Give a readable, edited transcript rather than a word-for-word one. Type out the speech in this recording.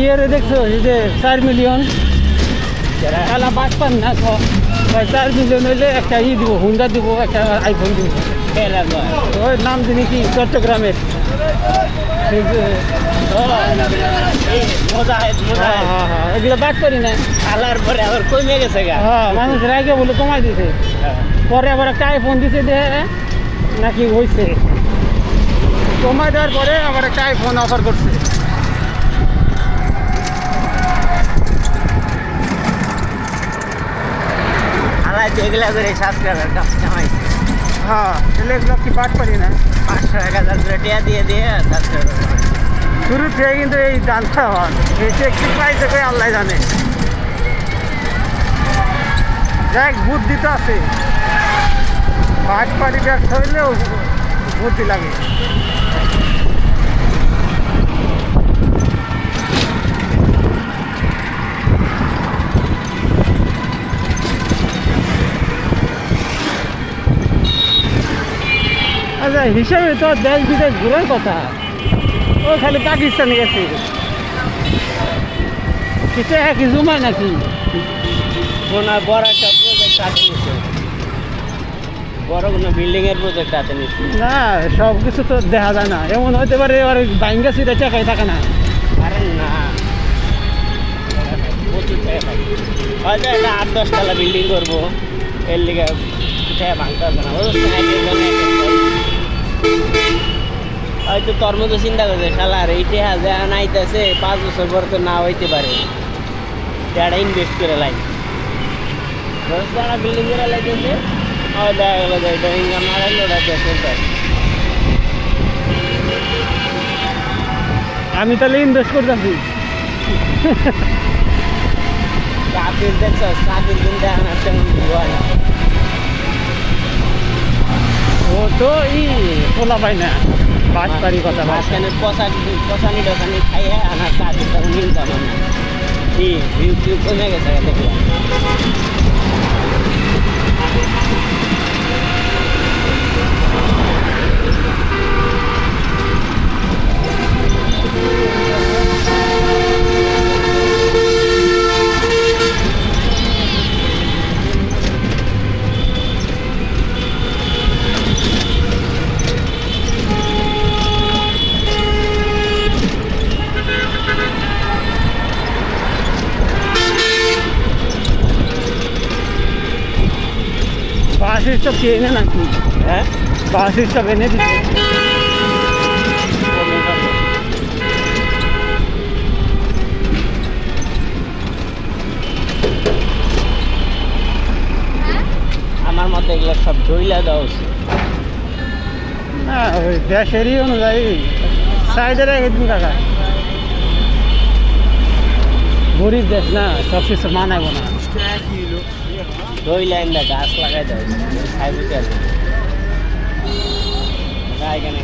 ইয়ে দেখছো এই যে 4 মিলিয়ন কালা বাস পান না 4 মিলিয়ন হইলে একটা ই দিব হুন্ডা দিব একটা আইফোন দিব ওই নাম দিনি কি চট্টগ্রামের এগুলো বাদ করি না আলার পরে আবার কমে গেছে গা। হ্যাঁ মানুষের আগে বলে কমাই দিছে পরে আবার একটা আইফোন দিছে দে নাকি হয়েছে কমাই দেওয়ার পরে আবার একটা আইফোন অফার করছে আলাই তো এগুলা করে সাবস্ক্রাইবার কাছে কামাইছে। হ্যাঁ তাহলে এগুলো কি বাদ করি না 500-1000 করে টিয়া দিয়ে সাবস্ক্রাইবার শুরু থেকে কিন্তু এই দানটা হন এই একটু পাইছে করে আল্লাহ জানে যাক বুদ্ধি তো আছে পাট পাড়ি ব্যবসা হইলেও বুদ্ধি লাগে আচ্ছা হিসাবে তো দেশ বিদেশ ঘুরার কথা ও খালি পাকিস্তানে গেছে কিছু কি জমায় নাকি কোনো বড় একটা প্রজেক্ট হাতে নিচ্ছে, বড় কোনো বিল্ডিংয়ের প্রজেক্ট হাতে নিচ্ছে। না সব কিছু তো দেখা যায় না এমন হতে পারে আর বাইঙ্গা সিটে চাকাই থাকে না আরে না প্রচুর টাকা পাই হয়তো একটা 8-10 তলা বিল্ডিং করবো এর লিগে টাকা ভাঙতে হবে না হয়তো তোর মতো চিন্তা করছে শালার এই টাকা যা নাইতেছে 5 বছর পর তো না হইতে পারে টাকাটা ইনভেস্ট করে লাই 10 তলা বিল্ডিং করে লাইতেছে আর দেখা গেলো যে এটা ইনকাম না লাগলে ওটা চলতে আমি তাহলে ইনভেস্ট করতেছি চাকরির দেখছ চাকরির কিন্তু এখন আর তেমন হয় না ও তো ই তোলা পাই না বাস পারি কথা মাঝখানে পচানি টচানি খাইয়ে আনার চাকরি তখন ইনকাম হয় না কি ভিউ টিউ কমে গেছে দেখলাম বাস স্টপ কে এনে নাকি হ্যাঁ বাস স্টপ এনে দিচ্ছে আমার মতে এগুলো সব ঝইলা দেওয়া উচিত না ওই দেশেরই অনুযায়ী সাইডে রেখে দিন কাকা গরিব দেশ না সব কিছু মানাবো না ঝইলা এনে গাছ লাগাই দেওয়া উচিত খাই বুঝতে এখানে